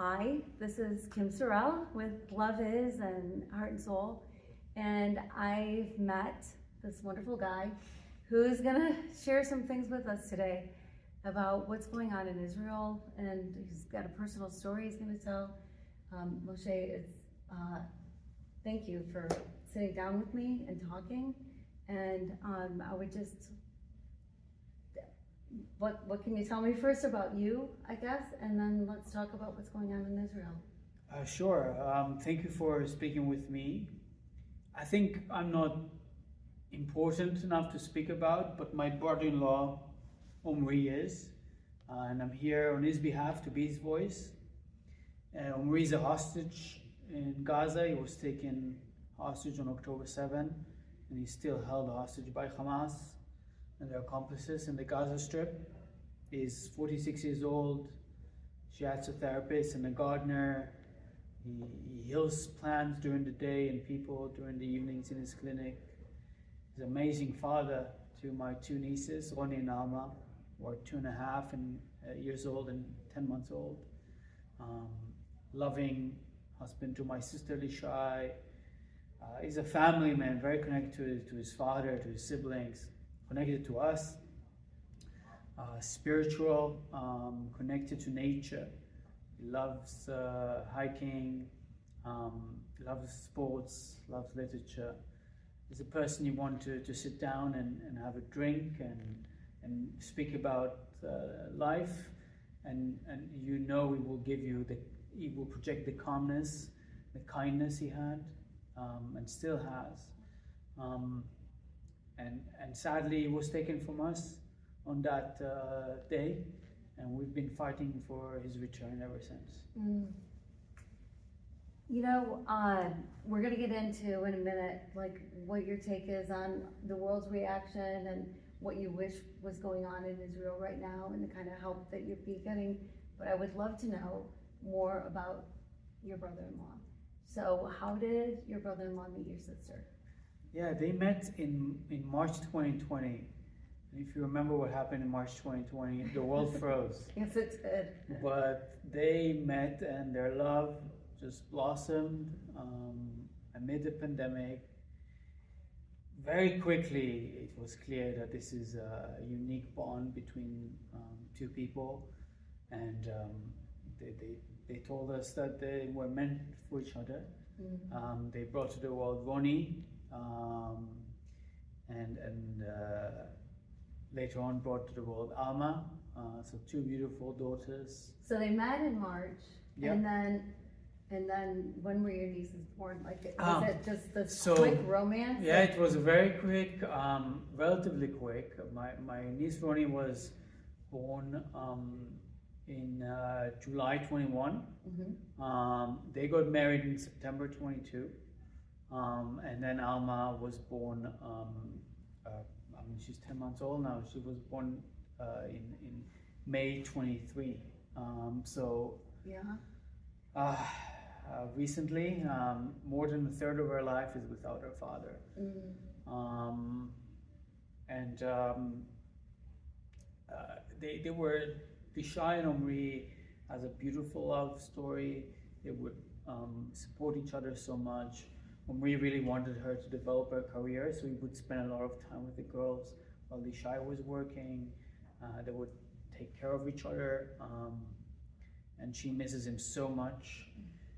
Hi, this is Kim Sorrell with Lavi and Heart and Soul, and I've met this wonderful guy who's gonna share some things with us today about what's going on in Israel, and he's got a personal story he's gonna tell. Moshe, thank you for sitting down with me and talking, and I would just, what can you tell me first about you, I guess, and then let's talk about what's going on in Israel. Sure. Thank you for speaking with me. I think I'm not important enough to speak about, but my brother-in-law, Omri, is. And I'm here on his behalf to be his voice. Omri is a hostage in Gaza. He was taken hostage on October 7, and he's still held hostage by Hamas and their accomplices in the Gaza Strip. He's 46 years old, shiatsu therapist and a gardener. He heals plants during the day and people during the evenings in his clinic. He's an amazing father to my two nieces, Roni and Alma, who are 2.5 years old and 10 months old. Loving husband to my sister Lishai. He's a family man, very connected to his father, to his siblings, connected to us, spiritual, connected to nature. He loves hiking, loves sports, loves literature. He's a person you want to sit down and have a drink and speak about life, and you know he will project the calmness, the kindness he had, and still has. And sadly, he was taken from us on that day, and we've been fighting for his return ever since. You know, we're going to get into in a minute, like what your take is on the world's reaction and what you wish was going on in Israel right now and the kind of help that you'd be getting. But I would love to know more about your brother-in-law. So how did your brother-in-law meet your sister? Yeah, they met in March 2020. And if you remember what happened in March 2020, the world froze. Yes, it did. But they met and their love just blossomed amid the pandemic. Very quickly, it was clear that this is a unique bond between two people, and they told us that they were meant for each other. They brought to the world Roni, and later on brought to the world Alma, so two beautiful daughters. So they met in March, Yep. and then when were your nieces born? Like, was it just this quick romance? Yeah, it was very quick, relatively quick. My niece Roni was born in July 21. They got married in September 22. And then Alma was born, she's 10 months old now. She was born in May 23. Recently, more than a third of her life is without her father. They were, Lishai and Omri has a beautiful love story. They would support each other so much. Omri really wanted her to develop her career, so he would spend a lot of time with the girls while Lishai was working. They would take care of each other, and she misses him so much.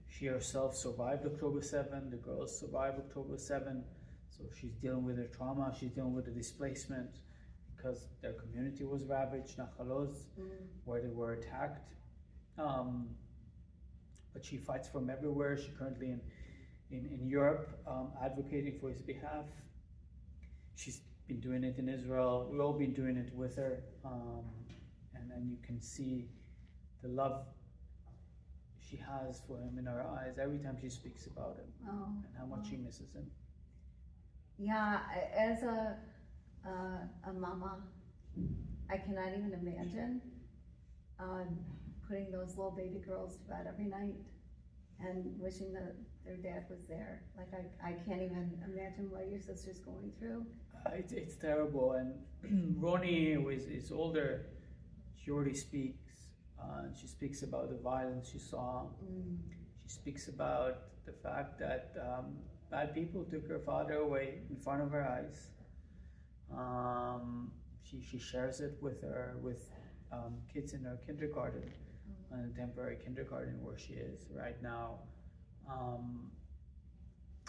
She herself survived October 7, the girls survived October 7, so she's dealing with her trauma, she's dealing with the displacement because their community was ravaged, Nachalos, where they were attacked. But she fights from everywhere. She's currently in Europe, advocating for his behalf. She's been doing it in Israel. We've all been doing it with her. And then you can see the love she has for him in her eyes every time she speaks about him, and how much she misses him. Yeah, as a mama, I cannot even imagine putting those little baby girls to bed every night and wishing that their dad was there. Like, I can't even imagine what your sister's going through. It's terrible. And Roni is older. She already speaks. She speaks about the violence she saw. She speaks about the fact that bad people took her father away in front of her eyes. She shares it with kids in her kindergarten, in a temporary kindergarten where she is right now.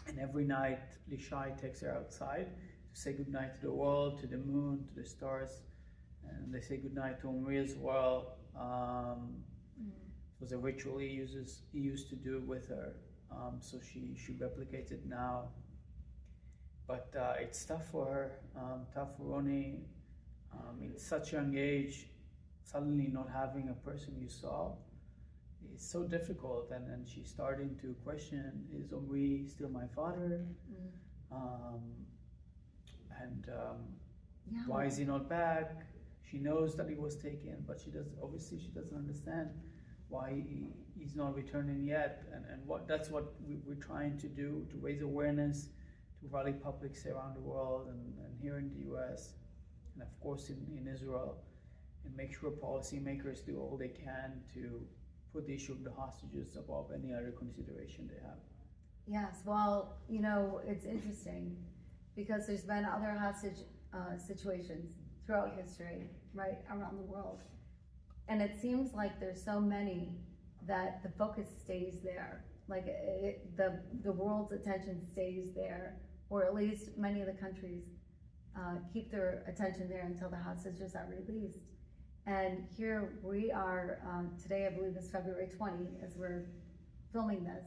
And every night, Lishai takes her outside to say goodnight to the world, to the moon, to the stars, and they say goodnight to Omri as well. It was a ritual he used to do with her, so she replicates it now. But it's tough for her, tough for Roni. In such a young age, suddenly not having a person you saw is so difficult, and she's starting to question: is Omri still my father? Why is he not back? She knows that he was taken, but she doesn't understand why he's not returning yet. And that's what we're trying to do, to raise awareness, to rally publics around the world and here in the US, and of course in Israel, and make sure policymakers do all they can to put the issue of the hostages above any other consideration they have. Yes, well, it's interesting because there's been other hostage situations throughout history, right, around the world. And it seems like there's so many that the focus stays there. Like the world's attention stays there, or at least many of the countries keep their attention there until the hostages are released. And here we are, today I believe is February 20 as we're filming this.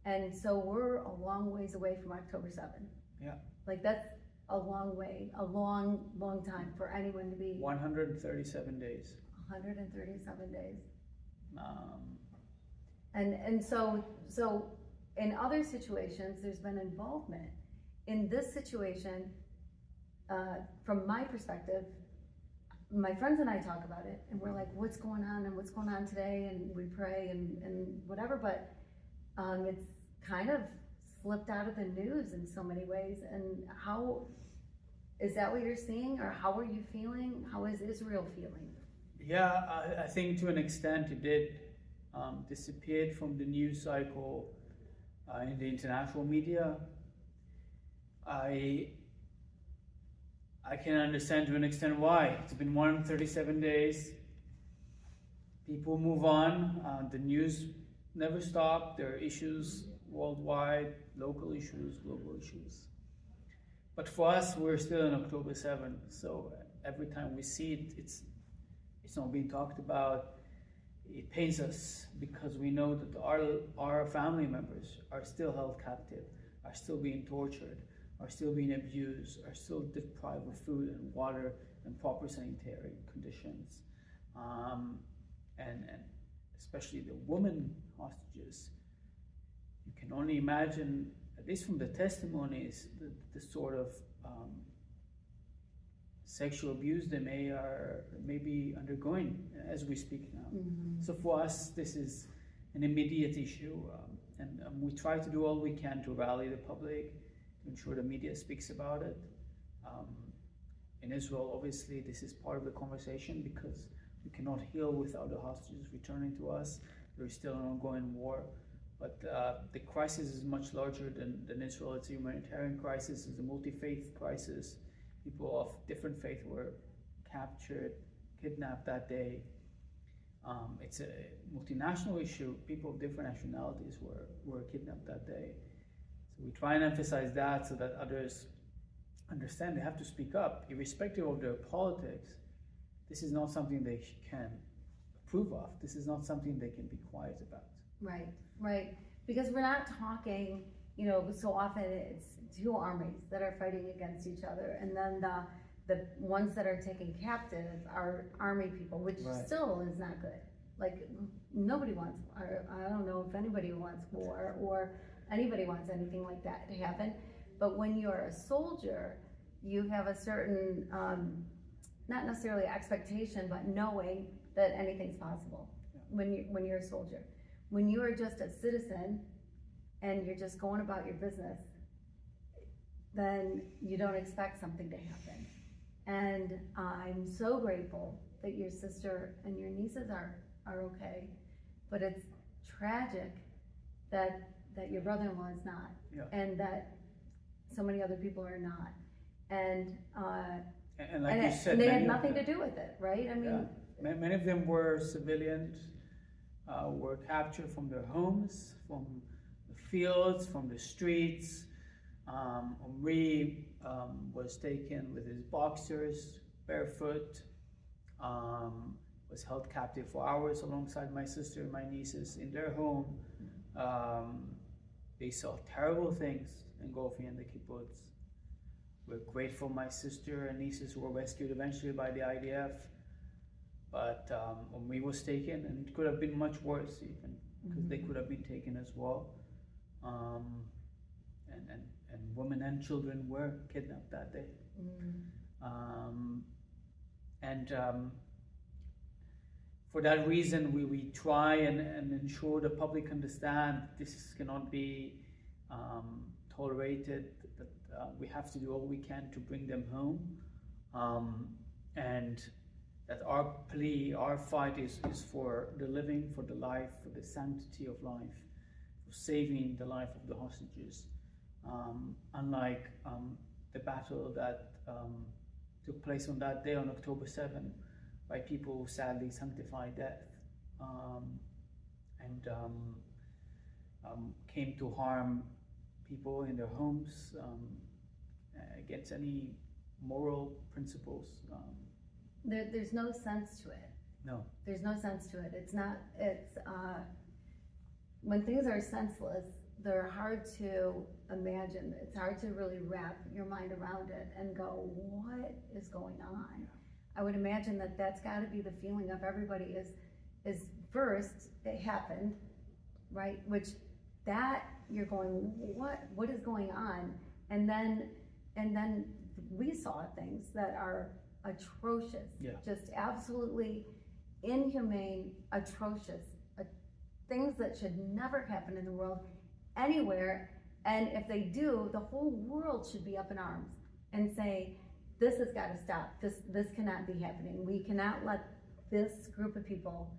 And so we're a long ways away from October 7th. Yeah. Like that's a long way, a long, long time for anyone to be. 137 days. 137 days. And so in other situations, there's been involvement. In this situation, from my perspective, my friends and I talk about it, and we're like, what's going on, and what's going on today, and we pray and whatever, but it's kind of slipped out of the news in so many ways. And how is that what you're seeing, or how are you feeling? How is Israel feeling? Yeah, I think to an extent it did disappeared from the news cycle in the international media. I can understand to an extent why. It's been 137 days. People move on. The news never stopped. There are issues worldwide, local issues, global issues. But for us, we're still on October 7th. So every time we see it, it's not being talked about. It pains us because we know that our family members are still held captive, are still being tortured, are still being abused, are still deprived of food and water and proper sanitary conditions. And especially the women hostages, you can only imagine, at least from the testimonies, the sort of sexual abuse they may be undergoing as we speak now. So for us, this is an immediate issue, and we try to do all we can to rally the public, to ensure the media speaks about it. In Israel, obviously, this is part of the conversation because we cannot heal without the hostages returning to us. There is still an ongoing war, but the crisis is much larger than Israel. It's a humanitarian crisis, it's a multi-faith crisis. People of different faith were captured, kidnapped that day. It's a multinational issue. People of different nationalities were kidnapped that day. So we try and emphasize that so that others understand they have to speak up, irrespective of their politics. This is not something they can approve of. This is not something they can be quiet about. Right, right. Because we're not talking, so often it's two armies that are fighting against each other, and then the ones that are taken captive are army people, which still is not good. Like, nobody wants, I don't know if anybody wants war or anybody wants anything like that to happen. But when you're a soldier, you have a certain, not necessarily expectation, but knowing that anything's possible when you're a soldier. When you are just a citizen and you're just going about your business, then you don't expect something to happen. And I'm so grateful that your sister and your nieces are are okay, but it's tragic that your brother-in-law is not, Yeah. and that so many other people are not, and And like you said, and they had many of nothing to them- do with it, right? I mean, Many of them were civilians, were captured from their homes, from the fields, from the streets. Omri was taken with his boxers, barefoot, was held captive for hours alongside my sister and my nieces in their home. They saw terrible things in Golfi and the kibbutz. We're grateful my sister and nieces were rescued eventually by the IDF. But Omri was taken, and it could have been much worse even, because they could have been taken as well. And women and children were kidnapped that day. For that reason, we try and ensure the public understand this cannot be tolerated, that we have to do all we can to bring them home. And that our plea, our fight is for the living, for the life, for the sanctity of life, for saving the life of the hostages. Unlike the battle that took place on that day, on October 7, by people who sadly sanctified death and came to harm people in their homes against any moral principles. there's no sense to it. No. There's no sense to it. It's not, when things are senseless, they're hard to imagine. It's hard to really wrap your mind around it and go, what is going on? I would imagine that that's gotta be the feeling of everybody is first, it happened, right? Which that, you're going, what is going on? And then we saw things that are atrocious, just absolutely inhumane, atrocious, things that should never happen in the world anywhere. And if they do, the whole world should be up in arms and say, this has got to stop. This cannot be happening. We cannot let this group of people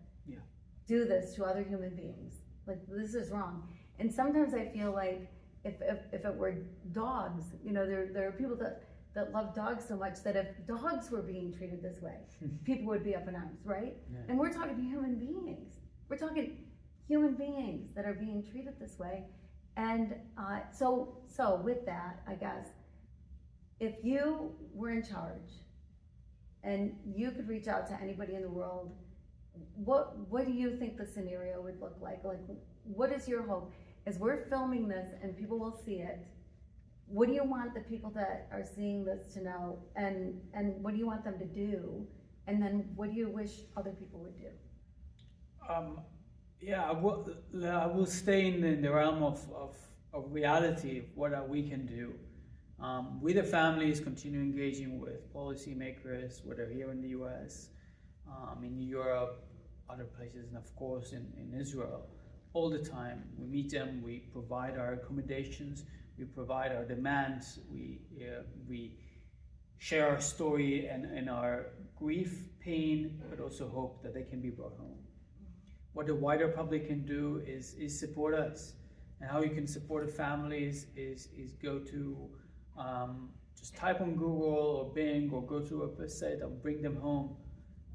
do this to other human beings. Like, this is wrong. And sometimes I feel like if it were dogs, you know, there are people that love dogs so much that if dogs were being treated this way, people would be up in arms, right? Yeah. And we're talking human beings. We're talking human beings that are being treated this way. And so with that, I guess, if you were in charge and you could reach out to anybody in the world, what do you think the scenario would look like? Like, what is your hope? As we're filming this and people will see it, what do you want the people that are seeing this to know? And what do you want them to do? And then what do you wish other people would do? I will stay in the realm of reality, of what we can do. We, the families, continue engaging with policymakers, whether here in the US, in Europe, other places, and of course in Israel, all the time. We meet them, we provide our accommodations, we provide our demands, we share our story and our grief, pain, but also hope that they can be brought home. What the wider public can do is support us. And how you can support a family is go to, just type on Google or Bing or go to a website that will bring them home.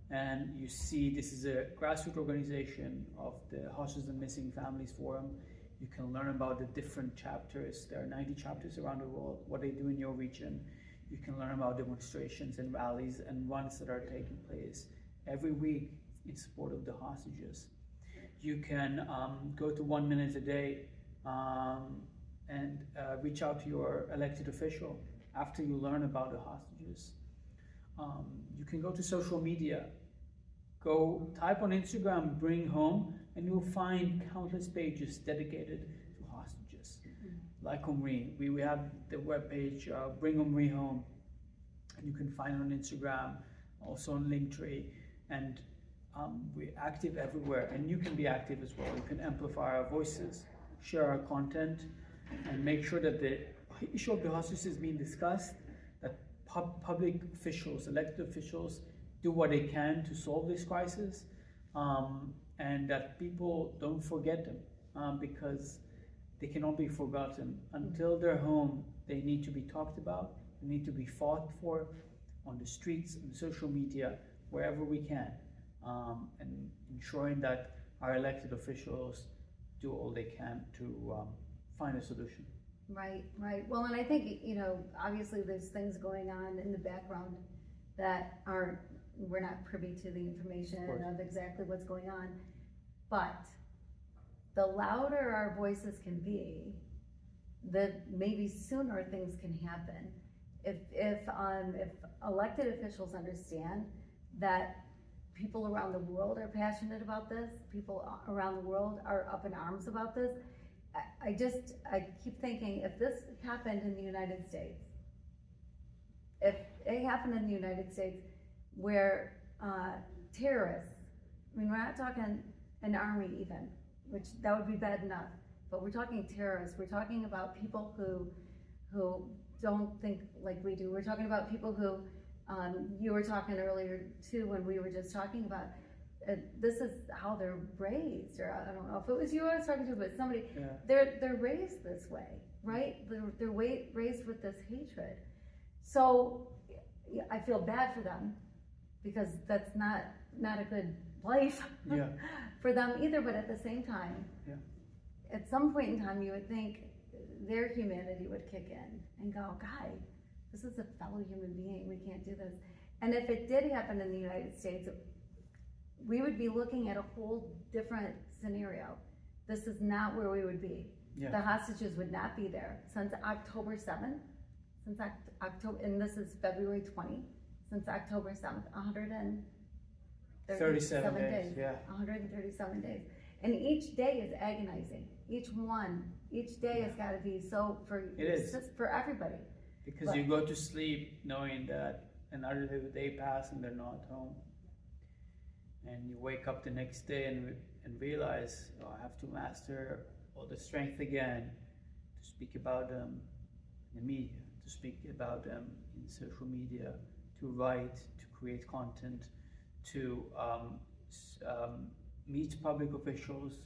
And you see this is a grassroots organization of the Hostages and Missing Families Forum. You can learn about the different chapters. There are 90 chapters around the world, what they do in your region. You can learn about demonstrations and rallies and runs that are taking place every week in support of the hostages. You can go to 1 minute a day and reach out to your elected official after you learn about the hostages. You can go to social media. Go type on Instagram, bring home, and you'll find countless pages dedicated to hostages. Like Omri, we have the webpage, Bring Omri Home, and you can find it on Instagram, also on Linktree, and we're active everywhere, and you can be active as well. You can amplify our voices, share our content, and make sure that the issue of the hostages is being discussed, that public officials, elected officials, do what they can to solve this crisis, and that people don't forget them, because they cannot be forgotten. Until they're home, they need to be talked about, they need to be fought for on the streets, on social media, wherever we can, and ensuring that our elected officials do all they can to find a solution. Right, right. Well, and I think, obviously there's things going on in the background that we're not privy to the information of exactly what's going on. But the louder our voices can be, the maybe sooner things can happen. If elected officials understand that people around the world are passionate about this, people around the world are up in arms about this, I keep thinking, if this happened in the United States, if it happened in the United States where terrorists, I mean, we're not talking an army even, which that would be bad enough, but we're talking terrorists, we're talking about people who don't think like we do. We're talking about people who, you were talking earlier too, when we were just talking about, this is how they're raised, or I don't know if it was you I was talking to, but somebody, they're raised this way, right? They're raised with this hatred. So I feel bad for them, because that's not a good life for them either, but at the same time, at some point in time you would think their humanity would kick in and go, guy, this is a fellow human being, we can't do this. And if it did happen in the United States, we would be looking at a whole different scenario. This is not where we would be. The hostages would not be there. Since October 7th, and this is February 20, since October 7th, 137 days. 137 days. And each day is agonizing. Each day has got to be so for everybody. Because you go to sleep knowing that another day passed and they're not home. And you wake up the next day and realize, I have to master all the strength again to speak about them in the media, to speak about them in social media, to write, to create content, to meet public officials,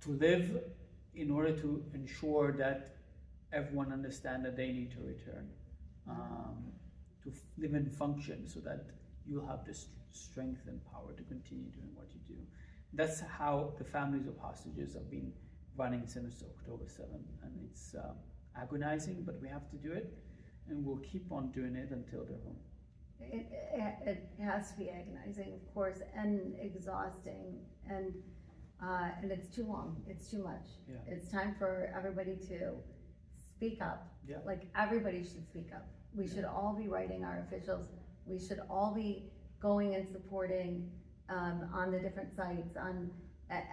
to live in order to ensure that everyone understands that they need to return, to live and function so that you'll have the strength and power to continue doing what you do. That's how the families of hostages have been running since October 7th, and it's agonizing, but we have to do it, and we'll keep on doing it until they're home. It has to be agonizing, of course, and exhausting, and it's too long. It's too much. It's time for everybody to speak up. Like, everybody should speak up. We should all be writing our officials. We should all be going and supporting on the different sites,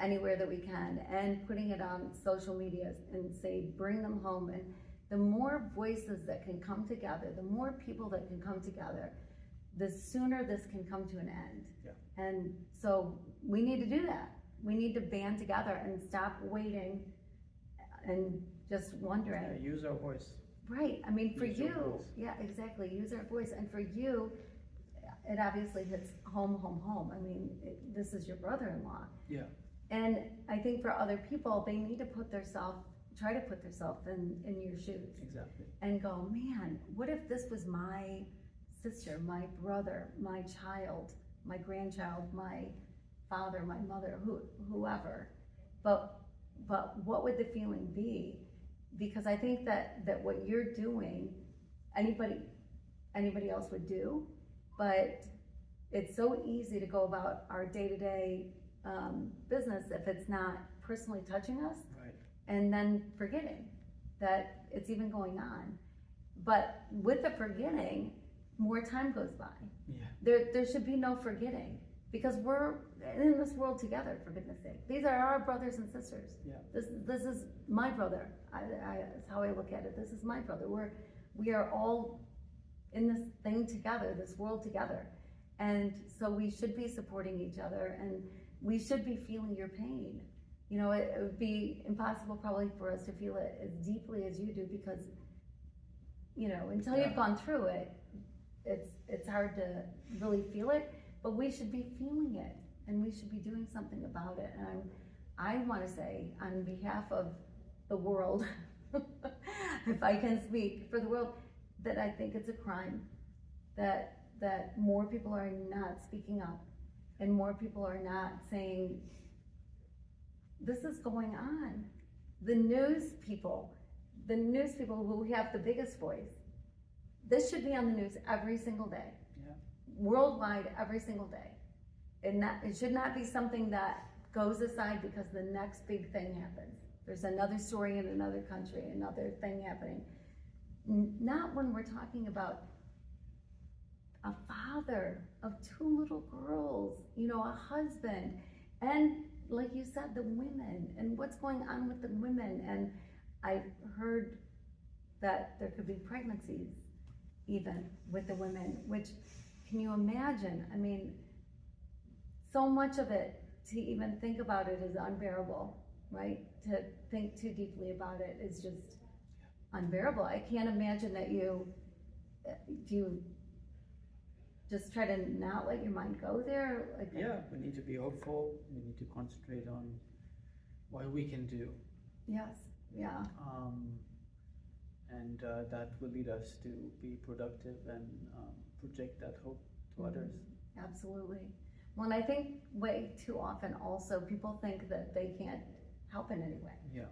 anywhere that we can, and putting it on social media and say, bring them home. And the more voices that can come together, the more people that can come together, the sooner this can come to an end. And so we need to do that. We need to band together and stop waiting and just wondering. Use our voice. Right. I mean, for you, exactly. Use our voice. And for you, it obviously hits home. I mean, this is your brother-in-law. And I think for other people, they need to try to put themselves in your shoes. Exactly. And go, man, what if this was my sister, my brother, my child, my grandchild, my father, my mother, whoever. But what would the feeling be? Because I think that what you're doing, anybody else would do, but it's so easy to go about our day-to-day business if it's not personally touching us, and then forgetting that it's even going on. But with the forgetting, more time goes by. There should be no forgetting, because we're in this world together, for goodness sake. These are our brothers and sisters. This is my brother. That's how I look at it. This is my brother. We are all in this thing together, this world together. And so we should be supporting each other, and we should be feeling your pain. It would be impossible probably for us to feel it as deeply as you do, because, until you've gone through it, it's hard to really feel it. but we should be feeling it, and we should be doing something about it. And I want to say, on behalf of the world, if I can speak for the world, that I think it's a crime that more people are not speaking up, and more people are not saying, this is going on. The news people who have the biggest voice, this should be on the news every single day, worldwide, every single day. And it should not be something that goes aside because the next big thing happens. There's another story in another country, another thing happening. Not when we're talking about a father of 2 little girls, a husband, and like you said, the women, and what's going on with the women. And I've heard that there could be pregnancies even with the women, which, can you imagine? I mean, so much of it, to even think about it, is unbearable, right? To think too deeply about it is just unbearable. I can't imagine that you just try to not let your mind go there. We need to be hopeful. We need to concentrate on what we can do. Yes, yeah. And that will lead us to be productive and project that hope to others. Absolutely. Well, and I think way too often also people think that they can't help in any way. Yeah.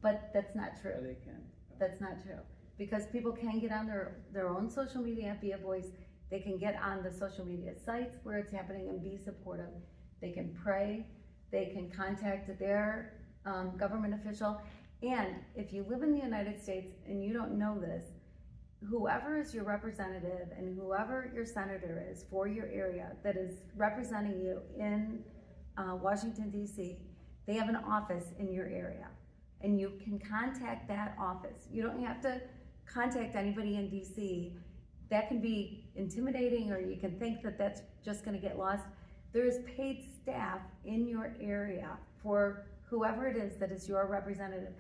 But that's not true. But they can. That's not true. Because people can get on their own social media, be a voice. They can get on the social media sites where it's happening and be supportive. They can pray. They can contact their government official. And if you live in the United States and you don't know this, whoever is your representative and whoever your senator is for your area that is representing you in Washington, D.C., they have an office in your area. And you can contact that office. You don't have to contact anybody in D.C. That can be intimidating, or you can think that that's just going to get lost. There is paid staff in your area for whoever it is that is your representative.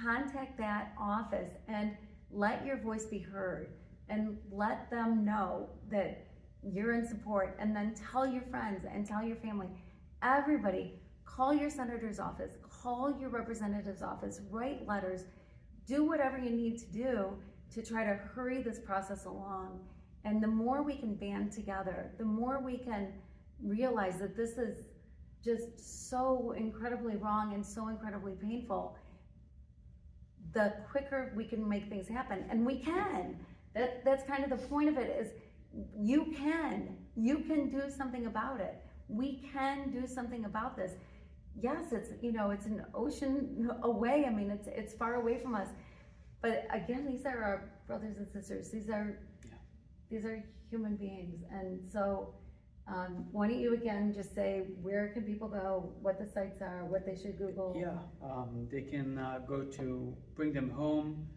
Contact that office and let your voice be heard, and let them know that you're in support, and then tell your friends and tell your family. Everybody, call your senator's office, call your representative's office, write letters, do whatever you need to do to try to hurry this process along. And the more we can band together, the more we can realize that this is just so incredibly wrong and so incredibly painful, the quicker we can make things happen. And we can. That's kind of the point of it, is you can do something about it. We can do something about this. Yes, it's an ocean away. I mean, it's far away from us. But again, these are our brothers and sisters. These are human beings. And so why don't you again just say, where can people go, what the sites are, what they should Google? They can go to Bring Them Home,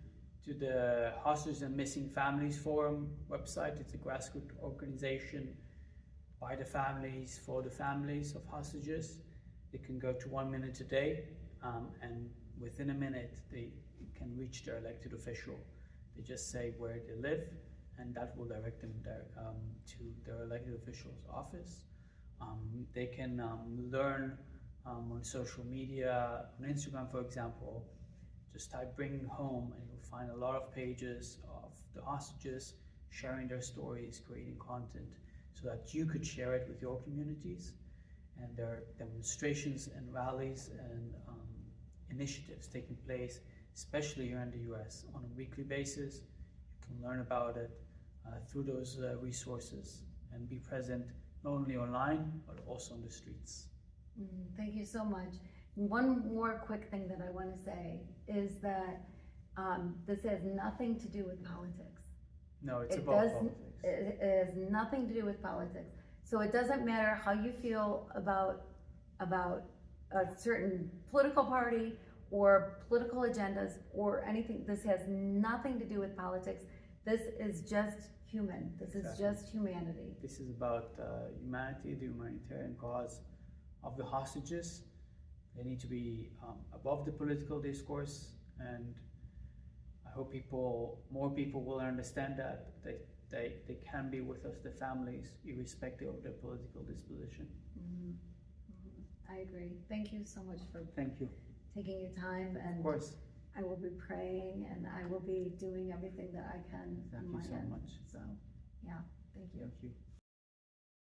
to the Hostage and Missing Families Forum website. It's a grassroots organization by the families, for the families of hostages. They can go to 1 Minute a Day, and within a minute they can reach their elected official. They just say where they live, and that will direct them to their elected official's office. They can learn on social media, on Instagram, for example. Just type Bring Home, and you'll find a lot of pages of the hostages sharing their stories, creating content, so that you could share it with your communities. And there are demonstrations and rallies and initiatives taking place, especially here in the US, on a weekly basis. You can learn about it through those resources and be present not only online, but also on the streets. Thank you so much. One more quick thing that I want to say is that this has nothing to do with politics. No, it's about politics. It has nothing to do with politics. So it doesn't matter how you feel about a certain political party or political agendas or anything. This has nothing to do with politics. This is just human. This is just humanity. This is about humanity, the humanitarian cause of the hostages. They need to be above the political discourse, and I hope more people will understand that they can be with us, the families, irrespective of their political disposition. Mhm. Mhm. I agree. Thank you so much for Thank you. taking your time, Of and course. I will be praying, and I will be doing everything that I can Thank on you my so end. much. So, yeah, thank you. Thank you.